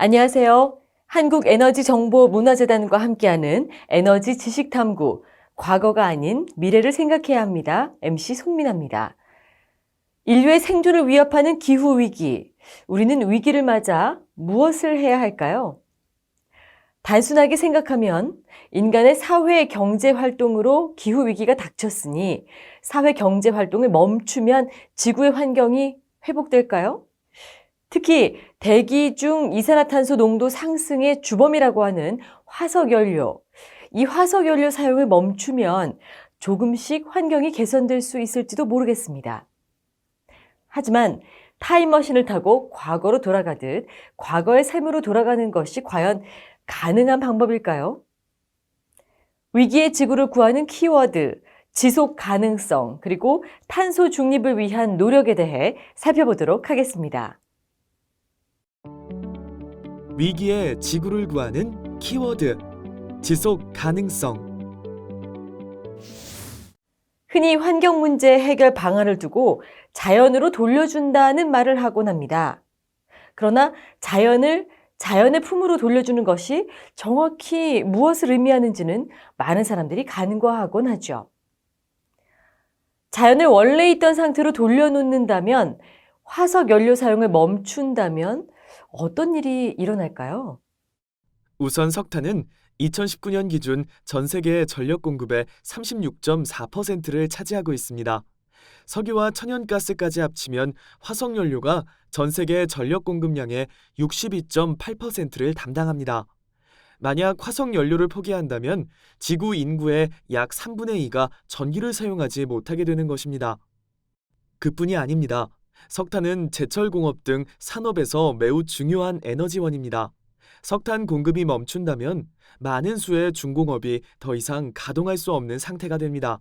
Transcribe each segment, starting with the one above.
안녕하세요. 한국에너지정보문화재단과 함께하는 에너지 지식탐구, 과거가 아닌 미래를 생각해야 합니다. MC 손민아입니다. 인류의 생존을 위협하는 기후위기. 우리는 위기를 맞아 무엇을 해야 할까요? 단순하게 생각하면 인간의 사회 경제 활동으로 기후위기가 닥쳤으니 사회 경제 활동을 멈추면 지구의 환경이 회복될까요? 특히 대기 중 이산화탄소 농도 상승의 주범이라고 하는 화석연료. 이 화석연료 사용을 멈추면 조금씩 환경이 개선될 수 있을지도 모르겠습니다. 하지만 타임머신을 타고 과거로 돌아가듯 과거의 삶으로 돌아가는 것이 과연 가능한 방법일까요? 위기의 지구를 구하는 키워드, 지속 가능성, 그리고 탄소 중립을 위한 노력에 대해 살펴보도록 하겠습니다. 위기의 지구를 구하는 키워드, 지속 가능성. 흔히 환경 문제 해결 방안을 두고 자연으로 돌려준다는 말을 하곤 합니다. 그러나 자연의 품으로 돌려주는 것이 정확히 무엇을 의미하는지는 많은 사람들이 간과하곤 하죠. 자연을 원래 있던 상태로 돌려놓는다면, 화석 연료 사용을 멈춘다면 어떤 일이 일어날까요? 우선 석탄은 2019년 기준 전 세계 전력 공급의 36.4%를 차지하고 있습니다. 석유와 천연가스까지 합치면 화석연료가 전 세계 전력 공급량의 62.8%를 담당합니다. 만약 화석연료를 포기한다면 지구 인구의 약 3분의 2가 전기를 사용하지 못하게 되는 것입니다. 그뿐이 아닙니다. 석탄은 제철공업 등 산업에서 매우 중요한 에너지원입니다. 석탄 공급이 멈춘다면 많은 수의 중공업이 더 이상 가동할 수 없는 상태가 됩니다.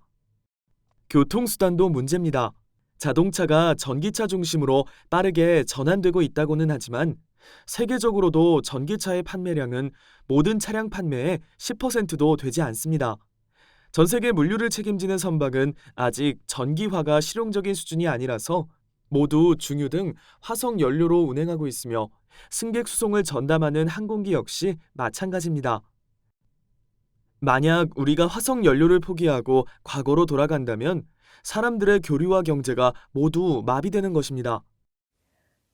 교통수단도 문제입니다. 자동차가 전기차 중심으로 빠르게 전환되고 있다고는 하지만 세계적으로도 전기차의 판매량은 모든 차량 판매의 10%도 되지 않습니다. 전 세계 물류를 책임지는 선박은 아직 전기화가 실용적인 수준이 아니라서 모두 중유 등 화석 연료로 운행하고 있으며 승객 수송을 전담하는 항공기 역시 마찬가지입니다. 만약 우리가 화석 연료를 포기하고 과거로 돌아간다면 사람들의 교류와 경제가 모두 마비되는 것입니다.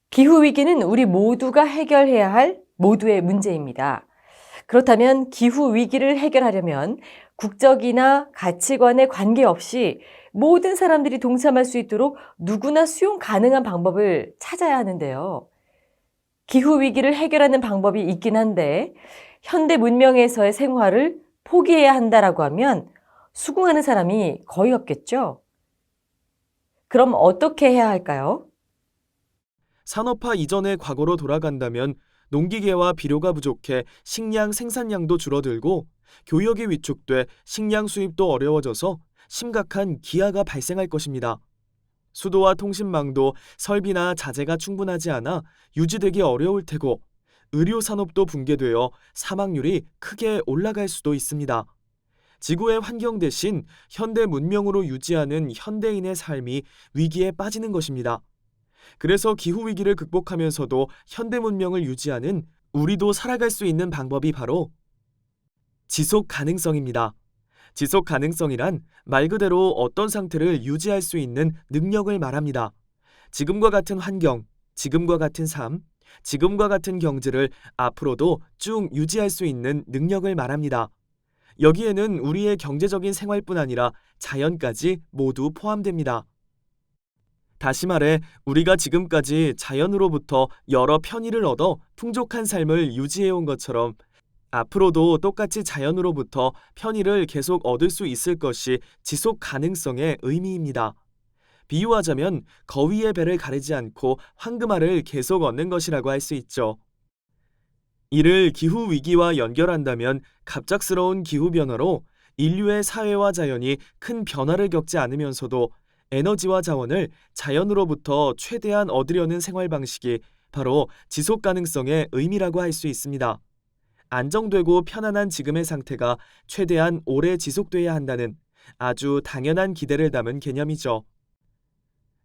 기후위기는 우리 모두가 해결해야 할 모두의 문제입니다. 그렇다면 기후위기를 해결하려면 국적이나 가치관에 관계없이 모든 사람들이 동참할 수 있도록 누구나 수용 가능한 방법을 찾아야 하는데요. 기후위기를 해결하는 방법이 있긴 한데 현대 문명에서의 생활을 포기해야 한다라고 하면 수긍하는 사람이 거의 없겠죠? 그럼 어떻게 해야 할까요? 산업화 이전의 과거로 돌아간다면 농기계와 비료가 부족해 식량 생산량도 줄어들고 교역이 위축돼 식량 수입도 어려워져서 심각한 기아가 발생할 것입니다. 수도와 통신망도 설비나 자재가 충분하지 않아 유지되기 어려울 테고 의료 산업도 붕괴되어 사망률이 크게 올라갈 수도 있습니다. 지구의 환경 대신 현대 문명으로 유지하는 현대인의 삶이 위기에 빠지는 것입니다. 그래서 기후위기를 극복하면서도 현대 문명을 유지하는 우리도 살아갈 수 있는 방법이 바로 지속 가능성입니다. 지속 가능성이란 말 그대로 어떤 상태를 유지할 수 있는 능력을 말합니다. 지금과 같은 환경, 지금과 같은 삶, 지금과 같은 경제를 앞으로도 쭉 유지할 수 있는 능력을 말합니다. 여기에는 우리의 경제적인 생활뿐 아니라 자연까지 모두 포함됩니다. 다시 말해 우리가 지금까지 자연으로부터 여러 편의를 얻어 풍족한 삶을 유지해온 것처럼 앞으로도 똑같이 자연으로부터 편의를 계속 얻을 수 있을 것이 지속 가능성의 의미입니다. 비유하자면 거위의 배를 가리지 않고 황금알을 계속 얻는 것이라고 할 수 있죠. 이를 기후위기와 연결한다면 갑작스러운 기후변화로 인류의 사회와 자연이 큰 변화를 겪지 않으면서도 에너지와 자원을 자연으로부터 최대한 얻으려는 생활 방식이 바로 지속 가능성의 의미라고 할 수 있습니다. 안정되고 편안한 지금의 상태가 최대한 오래 지속돼야 한다는 아주 당연한 기대를 담은 개념이죠.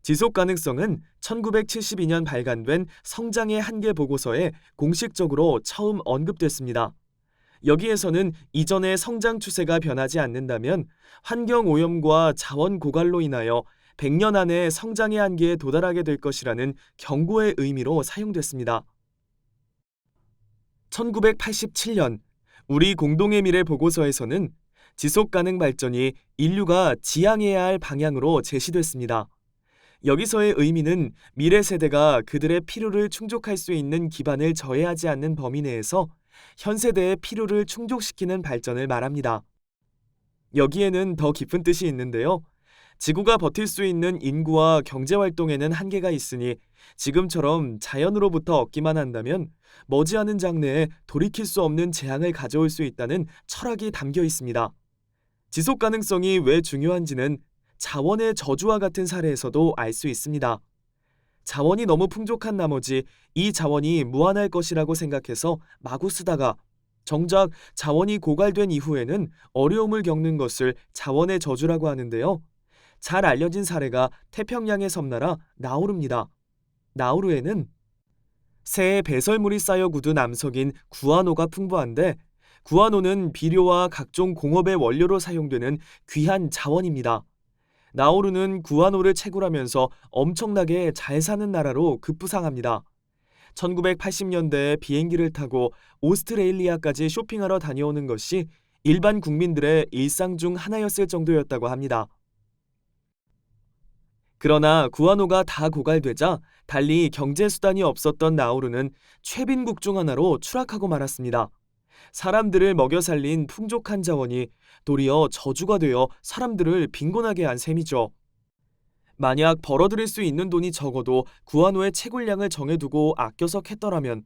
지속 가능성은 1972년 발간된 성장의 한계 보고서에 공식적으로 처음 언급됐습니다. 여기에서는 이전의 성장 추세가 변하지 않는다면 환경 오염과 자원 고갈로 인하여 100년 안에 성장의 한계에 도달하게 될 것이라는 경고의 의미로 사용됐습니다. 1987년 우리 공동의 미래 보고서에서는 지속 가능 발전이 인류가 지향해야 할 방향으로 제시됐습니다. 여기서의 의미는 미래 세대가 그들의 필요를 충족할 수 있는 기반을 저해하지 않는 범위 내에서 현 세대의 필요를 충족시키는 발전을 말합니다. 여기에는 더 깊은 뜻이 있는데요. 지구가 버틸 수 있는 인구와 경제 활동에는 한계가 있으니 지금처럼 자연으로부터 얻기만 한다면 머지않은 장래에 돌이킬 수 없는 재앙을 가져올 수 있다는 철학이 담겨 있습니다. 지속 가능성이 왜 중요한지는 자원의 저주와 같은 사례에서도 알 수 있습니다. 자원이 너무 풍족한 나머지 이 자원이 무한할 것이라고 생각해서 마구 쓰다가 정작 자원이 고갈된 이후에는 어려움을 겪는 것을 자원의 저주라고 하는데요. 잘 알려진 사례가 태평양의 섬나라 나우루입니다. 나우루에는 새에 배설물이 쌓여 굳은 암석인 구아노가 풍부한데 구아노는 비료와 각종 공업의 원료로 사용되는 귀한 자원입니다. 나우루는 구아노를 채굴하면서 엄청나게 잘 사는 나라로 급부상합니다. 1980년대에 비행기를 타고 오스트레일리아까지 쇼핑하러 다녀오는 것이 일반 국민들의 일상 중 하나였을 정도였다고 합니다. 그러나 구아노가 다 고갈되자 달리 경제수단이 없었던 나우루는 최빈국 중 하나로 추락하고 말았습니다. 사람들을 먹여 살린 풍족한 자원이 도리어 저주가 되어 사람들을 빈곤하게 한 셈이죠. 만약 벌어들일 수 있는 돈이 적어도 구아노의 채굴량을 정해두고 아껴서 캤더라면,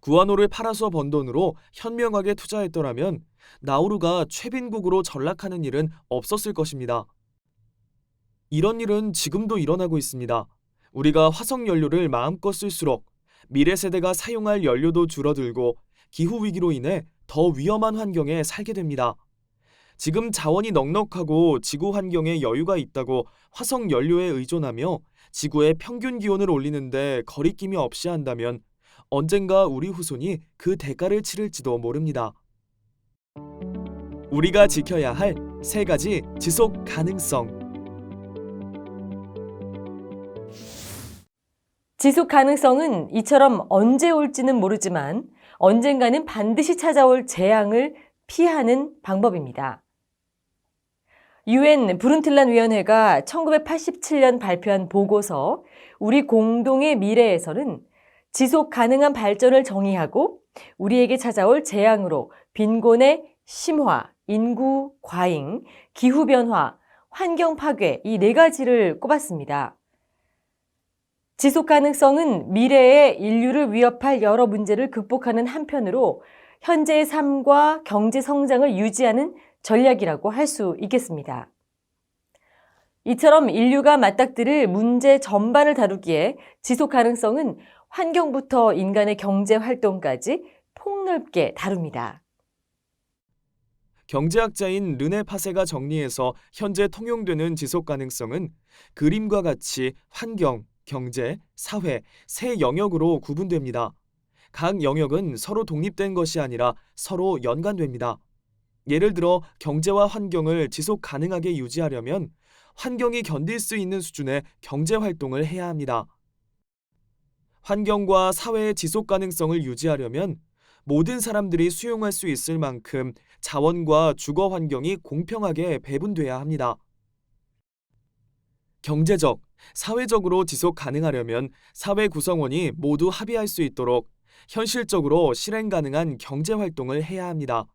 구아노를 팔아서 번 돈으로 현명하게 투자했더라면 나우루가 최빈국으로 전락하는 일은 없었을 것입니다. 이런 일은 지금도 일어나고 있습니다. 우리가 화석 연료를 마음껏 쓸수록 미래 세대가 사용할 연료도 줄어들고 기후위기로 인해 더 위험한 환경에 살게 됩니다. 지금 자원이 넉넉하고 지구 환경에 여유가 있다고 화석 연료에 의존하며 지구의 평균 기온을 올리는데 거리낌이 없이 한다면 언젠가 우리 후손이 그 대가를 치를지도 모릅니다. 우리가 지켜야 할 3가지 지속 가능성. 지속 가능성은 이처럼 언제 올지는 모르지만 언젠가는 반드시 찾아올 재앙을 피하는 방법입니다. UN 브룬틀란 위원회가 1987년 발표한 보고서 우리 공동의 미래에서는 지속 가능한 발전을 정의하고 우리에게 찾아올 재앙으로 빈곤의 심화, 인구 과잉, 기후변화, 환경 파괴 이 4가지를 꼽았습니다. 지속 가능성은 미래의 인류를 위협할 여러 문제를 극복하는 한편으로 현재의 삶과 경제 성장을 유지하는 전략이라고 할 수 있겠습니다. 이처럼 인류가 맞닥뜨릴 문제 전반을 다루기에 지속 가능성은 환경부터 인간의 경제 활동까지 폭넓게 다룹니다. 경제학자인 르네 파세가 정리해서 현재 통용되는 지속 가능성은 그림과 같이 환경, 경제, 사회, 3 영역으로 구분됩니다. 각 영역은 서로 독립된 것이 아니라 서로 연관됩니다. 예를 들어 경제와 환경을 지속 가능하게 유지하려면 환경이 견딜 수 있는 수준의 경제 활동을 해야 합니다. 환경과 사회의 지속 가능성을 유지하려면 모든 사람들이 수용할 수 있을 만큼 자원과 주거 환경이 공평하게 배분돼야 합니다. 경제적, 사회적으로 지속 가능하려면 사회 구성원이 모두 합의할 수 있도록 현실적으로 실행 가능한 경제 활동을 해야 합니다.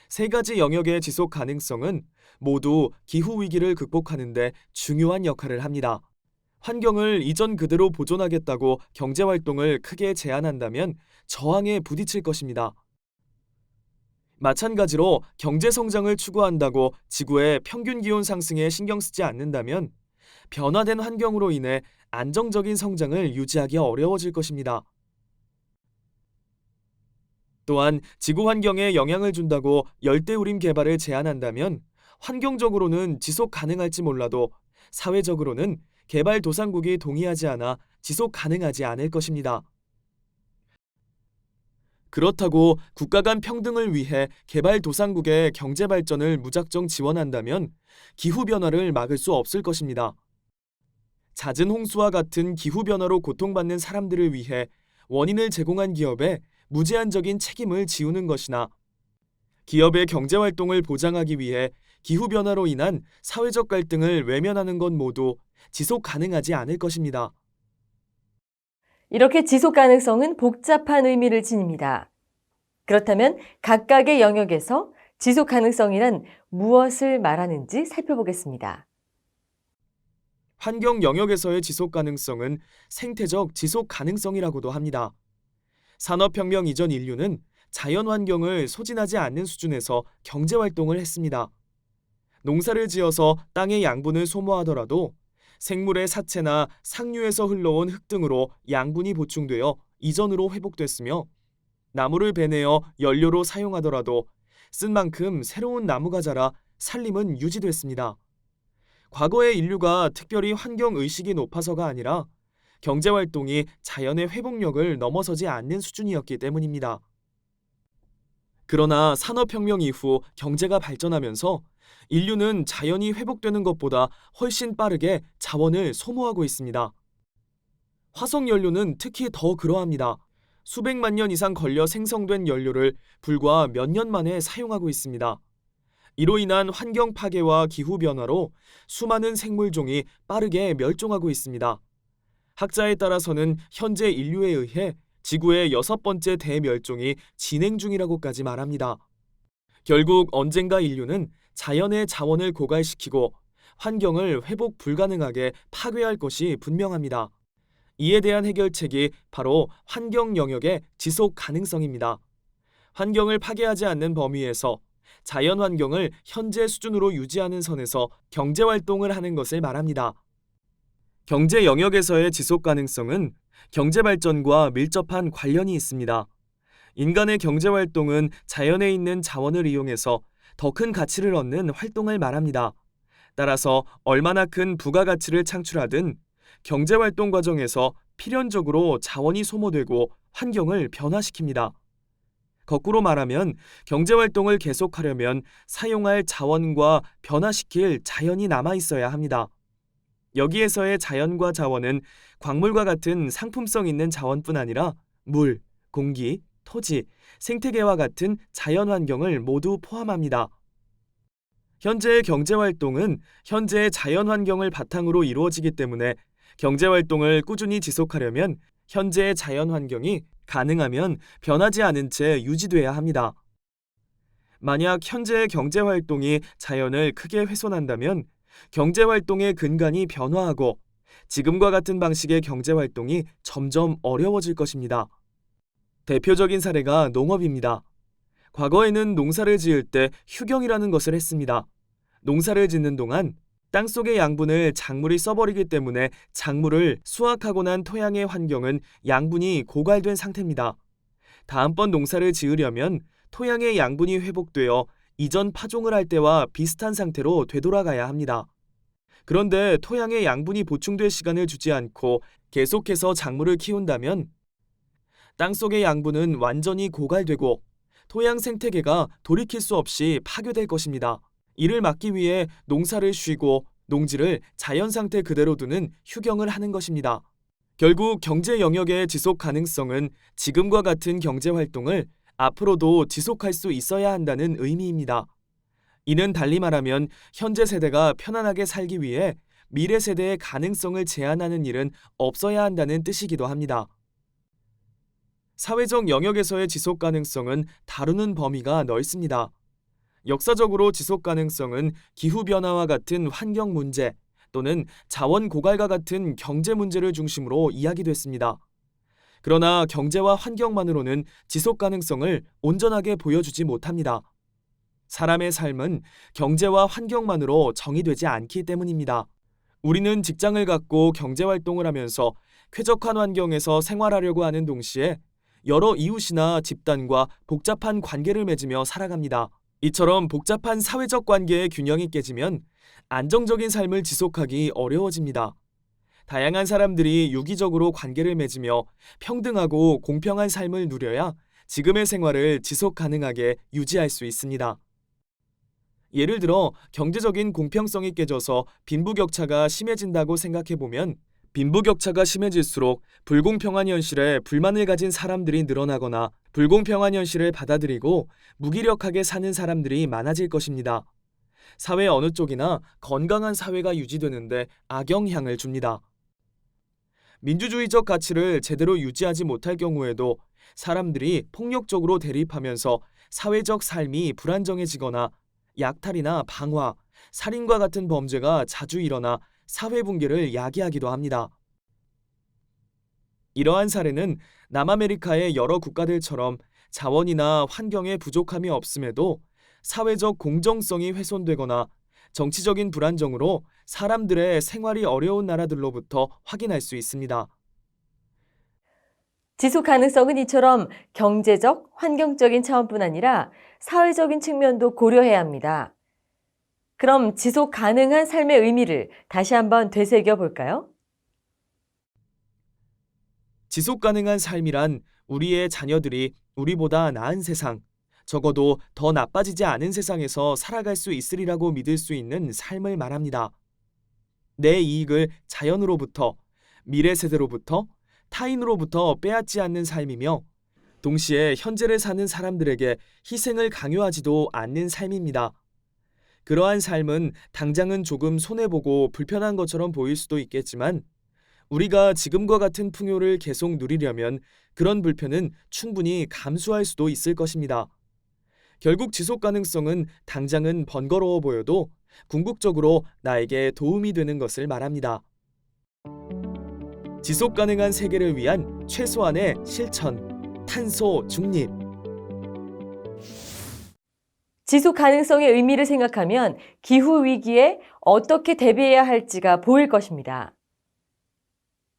3가지 영역의 지속 가능성은 모두 기후 위기를 극복하는 데 중요한 역할을 합니다. 환경을 이전 그대로 보존하겠다고 경제 활동을 크게 제한한다면 저항에 부딪힐 것입니다. 마찬가지로 경제 성장을 추구한다고 지구의 평균 기온 상승에 신경 쓰지 않는다면 변화된 환경으로 인해 안정적인 성장을 유지하기 어려워질 것입니다. 또한 지구 환경에 영향을 준다고 열대우림 개발을 제한한다면 환경적으로는 지속 가능할지 몰라도 사회적으로는 개발도상국이 동의하지 않아 지속 가능하지 않을 것입니다. 그렇다고 국가 간 평등을 위해 개발도상국의 경제 발전을 무작정 지원한다면 기후변화를 막을 수 없을 것입니다. 잦은 홍수와 같은 기후변화로 고통받는 사람들을 위해 원인을 제공한 기업에 무제한적인 책임을 지우는 것이나 기업의 경제활동을 보장하기 위해 기후변화로 인한 사회적 갈등을 외면하는 것 모두 지속 가능하지 않을 것입니다. 이렇게 지속 가능성은 복잡한 의미를 지닙니다. 그렇다면 각각의 영역에서 지속 가능성이란 무엇을 말하는지 살펴보겠습니다. 환경 영역에서의 지속 가능성은 생태적 지속 가능성이라고도 합니다. 산업혁명 이전 인류는 자연 환경을 소진하지 않는 수준에서 경제 활동을 했습니다. 농사를 지어서 땅의 양분을 소모하더라도 생물의 사체나 상류에서 흘러온 흙 등으로 양분이 보충되어 이전으로 회복됐으며 나무를 베내어 연료로 사용하더라도 쓴 만큼 새로운 나무가 자라 산림은 유지됐습니다. 과거의 인류가 특별히 환경의식이 높아서가 아니라 경제활동이 자연의 회복력을 넘어서지 않는 수준이었기 때문입니다. 그러나 산업혁명 이후 경제가 발전하면서 인류는 자연이 회복되는 것보다 훨씬 빠르게 자원을 소모하고 있습니다. 화석연료는 특히 더 그러합니다. 수백만 년 이상 걸려 생성된 연료를 불과 몇 년 만에 사용하고 있습니다. 이로 인한 환경 파괴와 기후변화로 수많은 생물종이 빠르게 멸종하고 있습니다. 학자에 따라서는 현재 인류에 의해 지구의 6번째 대멸종이 진행 중이라고까지 말합니다. 결국 언젠가 인류는 자연의 자원을 고갈시키고 환경을 회복 불가능하게 파괴할 것이 분명합니다. 이에 대한 해결책이 바로 환경 영역의 지속 가능성입니다. 환경을 파괴하지 않는 범위에서 자연 환경을 현재 수준으로 유지하는 선에서 경제 활동을 하는 것을 말합니다. 경제 영역에서의 지속 가능성은 경제 발전과 밀접한 관련이 있습니다. 인간의 경제 활동은 자연에 있는 자원을 이용해서 더 큰 가치를 얻는 활동을 말합니다. 따라서 얼마나 큰 부가가치를 창출하든 경제 활동 과정에서 필연적으로 자원이 소모되고 환경을 변화시킵니다. 거꾸로 말하면 경제 활동을 계속하려면 사용할 자원과 변화시킬 자연이 남아 있어야 합니다. 여기에서의 자연과 자원은 광물과 같은 상품성 있는 자원뿐 아니라 물, 공기, 토지, 생태계와 같은 자연 환경을 모두 포함합니다. 현재의 경제 활동은 현재의 자연 환경을 바탕으로 이루어지기 때문에 경제 활동을 꾸준히 지속하려면 현재의 자연 환경이 가능하면 변하지 않은 채 유지돼야 합니다. 만약 현재의 경제 활동이 자연을 크게 훼손한다면 경제 활동의 근간이 변화하고 지금과 같은 방식의 경제 활동이 점점 어려워질 것입니다. 대표적인 사례가 농업입니다. 과거에는 농사를 지을 때 휴경이라는 것을 했습니다. 농사를 짓는 동안 땅속의 양분을 작물이 써버리기 때문에 작물을 수확하고 난 토양의 환경은 양분이 고갈된 상태입니다. 다음번 농사를 지으려면 토양의 양분이 회복되어 이전 파종을 할 때와 비슷한 상태로 되돌아가야 합니다. 그런데 토양의 양분이 보충될 시간을 주지 않고 계속해서 작물을 키운다면 땅속의 양분은 완전히 고갈되고 토양 생태계가 돌이킬 수 없이 파괴될 것입니다. 이를 막기 위해 농사를 쉬고 농지를 자연 상태 그대로 두는 휴경을 하는 것입니다. 결국 경제 영역의 지속 가능성은 지금과 같은 경제 활동을 앞으로도 지속할 수 있어야 한다는 의미입니다. 이는 달리 말하면 현재 세대가 편안하게 살기 위해 미래 세대의 가능성을 제한하는 일은 없어야 한다는 뜻이기도 합니다. 사회적 영역에서의 지속 가능성은 다루는 범위가 넓습니다. 역사적으로 지속 가능성은 기후변화와 같은 환경 문제 또는 자원 고갈과 같은 경제 문제를 중심으로 이야기됐습니다. 그러나 경제와 환경만으로는 지속 가능성을 온전하게 보여주지 못합니다. 사람의 삶은 경제와 환경만으로 정의되지 않기 때문입니다. 우리는 직장을 갖고 경제 활동을 하면서 쾌적한 환경에서 생활하려고 하는 동시에 여러 이웃이나 집단과 복잡한 관계를 맺으며 살아갑니다. 이처럼 복잡한 사회적 관계의 균형이 깨지면 안정적인 삶을 지속하기 어려워집니다. 다양한 사람들이 유기적으로 관계를 맺으며 평등하고 공평한 삶을 누려야 지금의 생활을 지속 가능하게 유지할 수 있습니다. 예를 들어 경제적인 공평성이 깨져서 빈부격차가 심해진다고 생각해보면 빈부격차가 심해질수록 불공평한 현실에 불만을 가진 사람들이 늘어나거나 불공평한 현실을 받아들이고 무기력하게 사는 사람들이 많아질 것입니다. 사회 어느 쪽이나 건강한 사회가 유지되는데 악영향을 줍니다. 민주주의적 가치를 제대로 유지하지 못할 경우에도 사람들이 폭력적으로 대립하면서 사회적 삶이 불안정해지거나 약탈이나 방화, 살인과 같은 범죄가 자주 일어나 사회 붕괴를 야기하기도 합니다. 이러한 사례는 남아메리카의 여러 국가들처럼 자원이나 환경의 부족함이 없음에도 사회적 공정성이 훼손되거나 정치적인 불안정으로 사람들의 생활이 어려운 나라들로부터 확인할 수 있습니다. 지속 가능성은 이처럼 경제적, 환경적인 차원뿐 아니라 사회적인 측면도 고려해야 합니다. 그럼 지속 가능한 삶의 의미를 다시 한번 되새겨 볼까요? 지속 가능한 삶이란 우리의 자녀들이 우리보다 나은 세상, 적어도 더 나빠지지 않은 세상에서 살아갈 수 있으리라고 믿을 수 있는 삶을 말합니다. 내 이익을 자연으로부터, 미래 세대로부터, 타인으로부터 빼앗지 않는 삶이며 동시에 현재를 사는 사람들에게 희생을 강요하지도 않는 삶입니다. 그러한 삶은 당장은 조금 손해보고 불편한 것처럼 보일 수도 있겠지만 우리가 지금과 같은 풍요를 계속 누리려면 그런 불편은 충분히 감수할 수도 있을 것입니다. 결국 지속 가능성은 당장은 번거로워 보여도 궁극적으로 나에게 도움이 되는 것을 말합니다. 지속 가능한 세계를 위한 최소한의 실천, 탄소 중립. 지속 가능성의 의미를 생각하면 기후 위기에 어떻게 대비해야 할지가 보일 것입니다.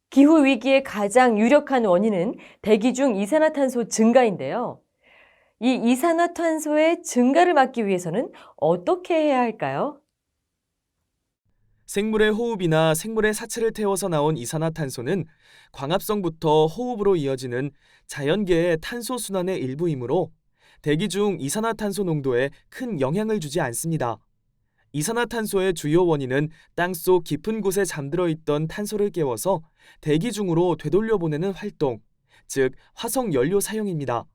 기후 위기의 가장 유력한 원인은 대기 중 이산화탄소 증가인데요. 이 이산화탄소의 증가를 막기 위해서는 어떻게 해야 할까요? 생물의 호흡이나 생물의 사체를 태워서 나온 이산화탄소는 광합성부터 호흡으로 이어지는 자연계의 탄소 순환의 일부이므로 대기 중 이산화탄소 농도에 큰 영향을 주지 않습니다. 이산화탄소의 주요 원인은 땅속 깊은 곳에 잠들어 있던 탄소를 깨워서 대기 중으로 되돌려 보내는 활동, 즉 화석 연료 사용입니다.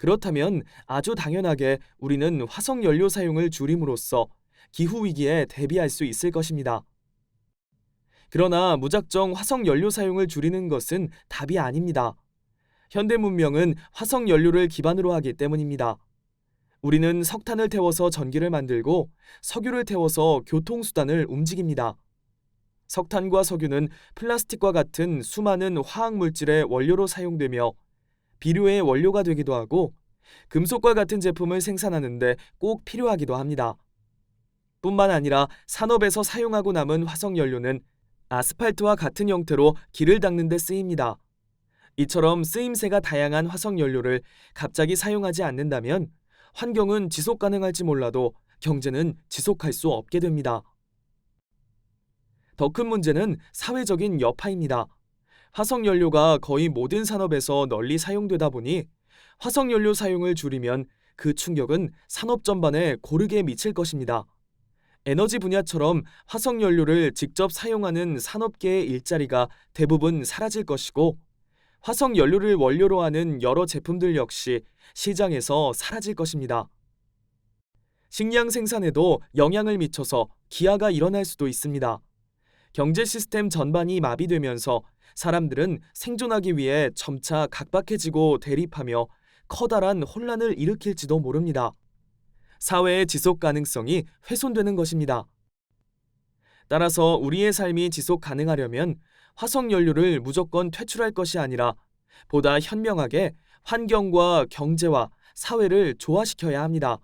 그렇다면 아주 당연하게 우리는 화석 연료 사용을 줄임으로써 기후 위기에 대비할 수 있을 것입니다. 그러나 무작정 화석 연료 사용을 줄이는 것은 답이 아닙니다. 현대 문명은 화석 연료를 기반으로 하기 때문입니다. 우리는 석탄을 태워서 전기를 만들고 석유를 태워서 교통수단을 움직입니다. 석탄과 석유는 플라스틱과 같은 수많은 화학물질의 원료로 사용되며 비료의 원료가 되기도 하고 금속과 같은 제품을 생산하는데 꼭 필요하기도 합니다. 뿐만 아니라 산업에서 사용하고 남은 화석연료는 아스팔트와 같은 형태로 길을 닦는 데 쓰입니다. 이처럼 쓰임새가 다양한 화석연료를 갑자기 사용하지 않는다면 환경은 지속 가능할지 몰라도 경제는 지속할 수 없게 됩니다. 더 큰 문제는 사회적인 여파입니다. 화석연료가 거의 모든 산업에서 널리 사용되다 보니 화석연료 사용을 줄이면 그 충격은 산업 전반에 고르게 미칠 것입니다. 에너지 분야처럼 화석연료를 직접 사용하는 산업계의 일자리가 대부분 사라질 것이고 화석연료를 원료로 하는 여러 제품들 역시 시장에서 사라질 것입니다. 식량 생산에도 영향을 미쳐서 기아가 일어날 수도 있습니다. 경제 시스템 전반이 마비되면서 사람들은 생존하기 위해 점차 각박해지고 대립하며 커다란 혼란을 일으킬지도 모릅니다. 사회의 지속 가능성이 훼손되는 것입니다. 따라서 우리의 삶이 지속 가능하려면 화석연료를 무조건 퇴출할 것이 아니라 보다 현명하게 환경과 경제와 사회를 조화시켜야 합니다.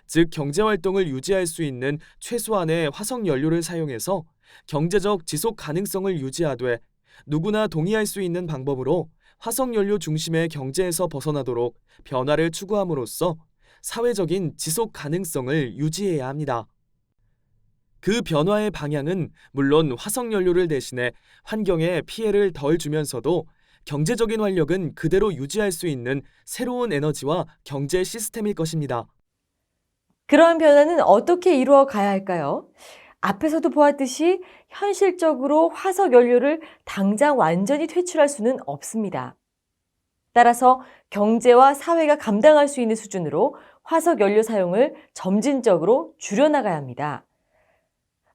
즉 경제활동을 유지할 수 있는 최소한의 화석연료를 사용해서 경제적 지속 가능성을 유지하되 누구나 동의할 수 있는 방법으로 화석연료 중심의 경제에서 벗어나도록 변화를 추구함으로써 사회적인 지속 가능성을 유지해야 합니다. 그 변화의 방향은 물론 화석 연료를 대신해 환경에 피해를 덜 주면서도 경제적인 활력은 그대로 유지할 수 있는 새로운 에너지와 경제 시스템일 것입니다. 그러한 변화는 어떻게 이루어 가야 할까요? 앞에서도 보았듯이 현실적으로 화석 연료를 당장 완전히 퇴출할 수는 없습니다. 따라서 경제와 사회가 감당할 수 있는 수준으로 화석 연료 사용을 점진적으로 줄여나가야 합니다.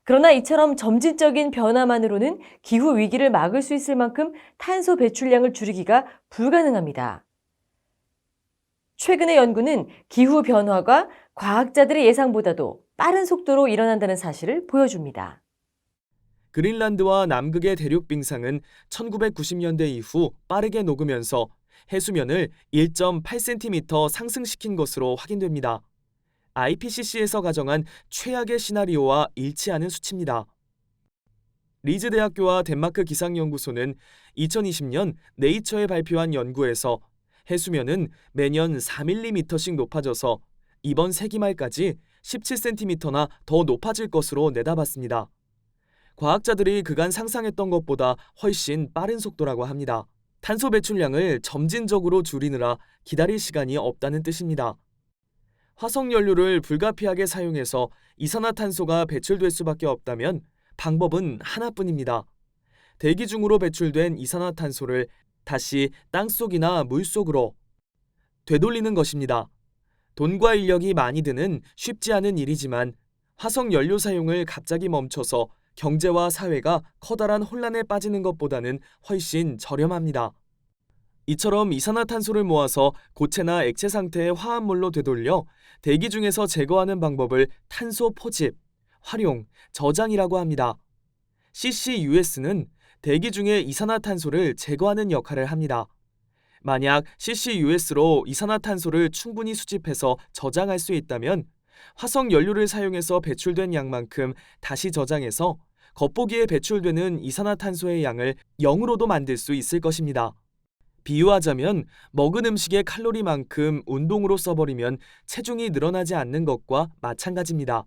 그러나 이처럼 점진적인 변화만으로는 기후 위기를 막을 수 있을 만큼 탄소 배출량을 줄이기가 불가능합니다. 최근의 연구는 기후 변화가 과학자들의 예상보다도 빠른 속도로 일어난다는 사실을 보여줍니다. 그린란드와 남극의 대륙冰상은 1990년대 이후 빠르게 녹으면서 해수면을 1.8cm 상승시킨 것으로 확인됩니다. IPCC에서 가정한 최악의 시나리오와 일치하는 수치입니다. 리즈 대학교와 덴마크 기상연구소는 2020년 네이처에 발표한 연구에서 해수면은 매년 4mm씩 높아져서 이번 세기 말까지 17cm나 더 높아질 것으로 내다봤습니다. 과학자들이 그간 상상했던 것보다 훨씬 빠른 속도라고 합니다. 탄소 배출량을 점진적으로 줄이느라 기다릴 시간이 없다는 뜻입니다. 화석 연료를 불가피하게 사용해서 이산화탄소가 배출될 수밖에 없다면 방법은 하나뿐입니다. 대기 중으로 배출된 이산화탄소를 다시 땅속이나 물속으로 되돌리는 것입니다. 돈과 인력이 많이 드는 쉽지 않은 일이지만 화석 연료 사용을 갑자기 멈춰서 경제와 사회가 커다란 혼란에 빠지는 것보다는 훨씬 저렴합니다. 이처럼 이산화탄소를 모아서 고체나 액체 상태의 화합물로 되돌려 대기 중에서 제거하는 방법을 탄소 포집, 활용, 저장이라고 합니다. CCUS는 대기 중의 이산화탄소를 제거하는 역할을 합니다. 만약 CCUS로 이산화탄소를 충분히 수집해서 저장할 수 있다면 화석 연료를 사용해서 배출된 양만큼 다시 저장해서 겉보기에 배출되는 이산화탄소의 양을 0으로도 만들 수 있을 것입니다. 비유하자면 먹은 음식의 칼로리만큼 운동으로 써버리면 체중이 늘어나지 않는 것과 마찬가지입니다.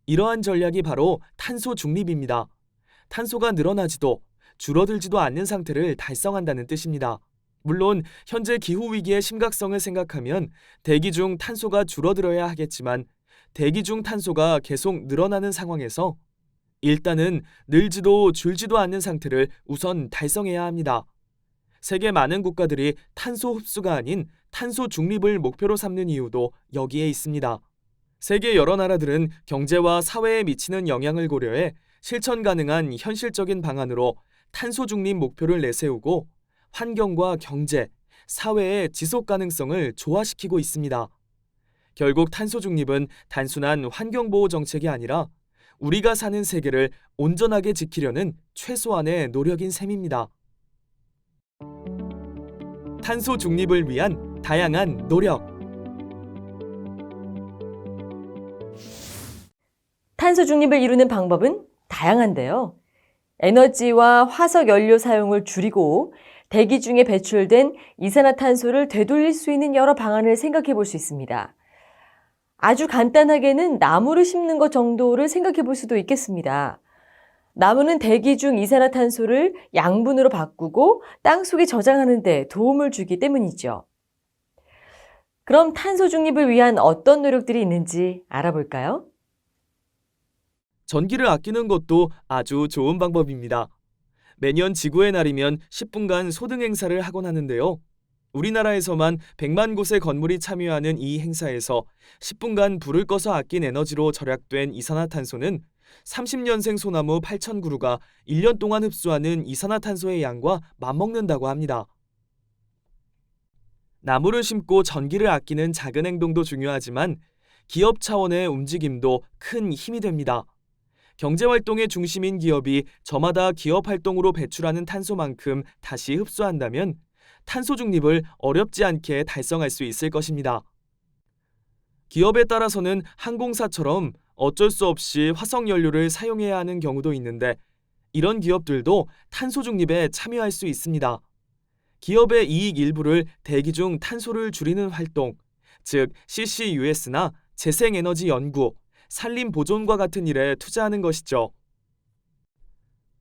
이러한 전략이 바로 탄소 중립입니다. 탄소가 늘어나지도 줄어들지도 않는 상태를 달성한다는 뜻입니다. 물론 현재 기후위기의 심각성을 생각하면 대기 중 탄소가 줄어들어야 하겠지만 대기 중 탄소가 계속 늘어나는 상황에서 일단은 늘지도 줄지도 않는 상태를 우선 달성해야 합니다. 세계 많은 국가들이 탄소 흡수가 아닌 탄소 중립을 목표로 삼는 이유도 여기에 있습니다. 세계 여러 나라들은 경제와 사회에 미치는 영향을 고려해 실천 가능한 현실적인 방안으로 탄소 중립 목표를 내세우고 환경과 경제, 사회의 지속 가능성을 조화시키고 있습니다. 결국 탄소 중립은 단순한 환경보호 정책이 아니라 우리가 사는 세계를 온전하게 지키려는 최소한의 노력인 셈입니다. 탄소 중립을 위한 다양한 노력. 탄소 중립을 이루는 방법은 다양한데요. 에너지와 화석 연료 사용을 줄이고 대기 중에 배출된 이산화탄소를 되돌릴 수 있는 여러 방안을 생각해 볼 수 있습니다. 아주 간단하게는 나무를 심는 것 정도를 생각해 볼 수도 있겠습니다. 나무는 대기 중 이산화탄소를 양분으로 바꾸고 땅속에 저장하는 데 도움을 주기 때문이죠. 그럼 탄소 중립을 위한 어떤 노력들이 있는지 알아볼까요? 전기를 아끼는 것도 아주 좋은 방법입니다. 매년 지구의 날이면 10분간 소등 행사를 하곤 하는데요. 우리나라에서만 100만 곳의 건물이 참여하는 이 행사에서 10분간 불을 꺼서 아낀 에너지로 절약된 이산화탄소는 30년생 소나무 8,000그루가 1년 동안 흡수하는 이산화탄소의 양과 맞먹는다고 합니다. 나무를 심고 전기를 아끼는 작은 행동도 중요하지만 기업 차원의 움직임도 큰 힘이 됩니다. 경제활동의 중심인 기업이 저마다 기업 활동으로 배출하는 탄소만큼 다시 흡수한다면 탄소 중립을 어렵지 않게 달성할 수 있을 것입니다. 기업에 따라서는 항공사처럼 어쩔 수 없이 화석연료를 사용해야 하는 경우도 있는데 이런 기업들도 탄소 중립에 참여할 수 있습니다. 기업의 이익 일부를 대기 중 탄소를 줄이는 활동, 즉 CCUS나 재생에너지 연구, 산림 보존과 같은 일에 투자하는 것이죠.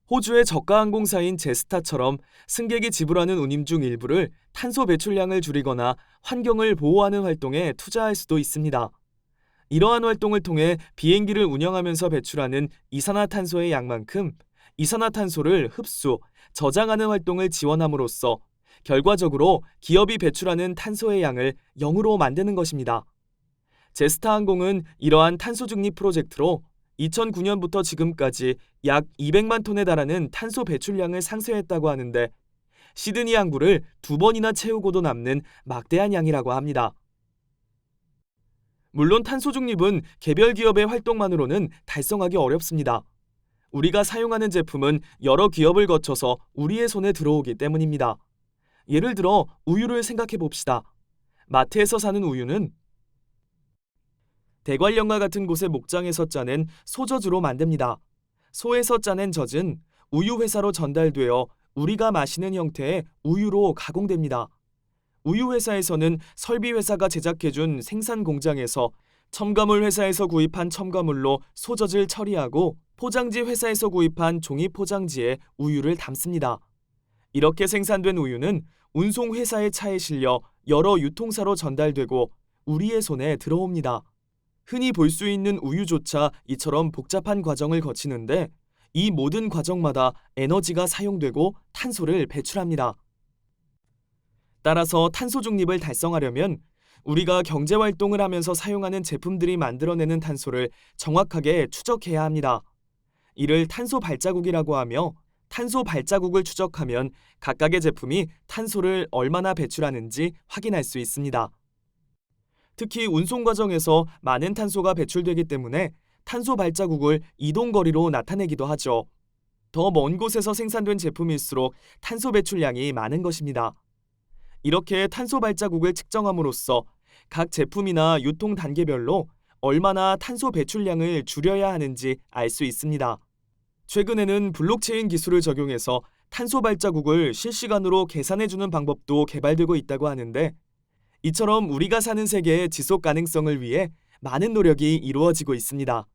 호주의 저가 항공사인 제스타처럼 승객이 지불하는 운임 중 일부를 탄소 배출량을 줄이거나 환경을 보호하는 활동에 투자할 수도 있습니다. 이러한 활동을 통해 비행기를 운영하면서 배출하는 이산화탄소의 양만큼 이산화탄소를 흡수, 저장하는 활동을 지원함으로써 결과적으로 기업이 배출하는 탄소의 양을 0으로 만드는 것입니다. 제스타 항공은 이러한 탄소 중립 프로젝트로 2009년부터 지금까지 약 200만 톤에 달하는 탄소 배출량을 상쇄했다고 하는데 시드니 항구를 2번이나 채우고도 남는 막대한 양이라고 합니다. 물론 탄소 중립은 개별 기업의 활동만으로는 달성하기 어렵습니다. 우리가 사용하는 제품은 여러 기업을 거쳐서 우리의 손에 들어오기 때문입니다. 예를 들어 우유를 생각해 봅시다. 마트에서 사는 우유는 대관령과 같은 곳의 목장에서 짜낸 소젖으로 만듭니다. 소에서 짜낸 젖은 우유 회사로 전달되어 우리가 마시는 형태의 우유로 가공됩니다. 우유 회사에서는 설비 회사가 제작해준 생산 공장에서 첨가물 회사에서 구입한 첨가물로 소젖을 처리하고 포장지 회사에서 구입한 종이 포장지에 우유를 담습니다. 이렇게 생산된 우유는 운송 회사의 차에 실려 여러 유통사로 전달되고 우리의 손에 들어옵니다. 흔히 볼 수 있는 우유조차 이처럼 복잡한 과정을 거치는데 이 모든 과정마다 에너지가 사용되고 탄소를 배출합니다. 따라서 탄소 중립을 달성하려면 우리가 경제활동을 하면서 사용하는 제품들이 만들어내는 탄소를 정확하게 추적해야 합니다. 이를 탄소 발자국이라고 하며 탄소 발자국을 추적하면 각각의 제품이 탄소를 얼마나 배출하는지 확인할 수 있습니다. 특히 운송 과정에서 많은 탄소가 배출되기 때문에 탄소 발자국을 이동거리로 나타내기도 하죠. 더 먼 곳에서 생산된 제품일수록 탄소 배출량이 많은 것입니다. 이렇게 탄소 발자국을 측정함으로써 각 제품이나 유통 단계별로 얼마나 탄소 배출량을 줄여야 하는지 알 수 있습니다. 최근에는 블록체인 기술을 적용해서 탄소 발자국을 실시간으로 계산해주는 방법도 개발되고 있다고 하는데 이처럼 우리가 사는 세계의 지속 가능성을 위해 많은 노력이 이루어지고 있습니다.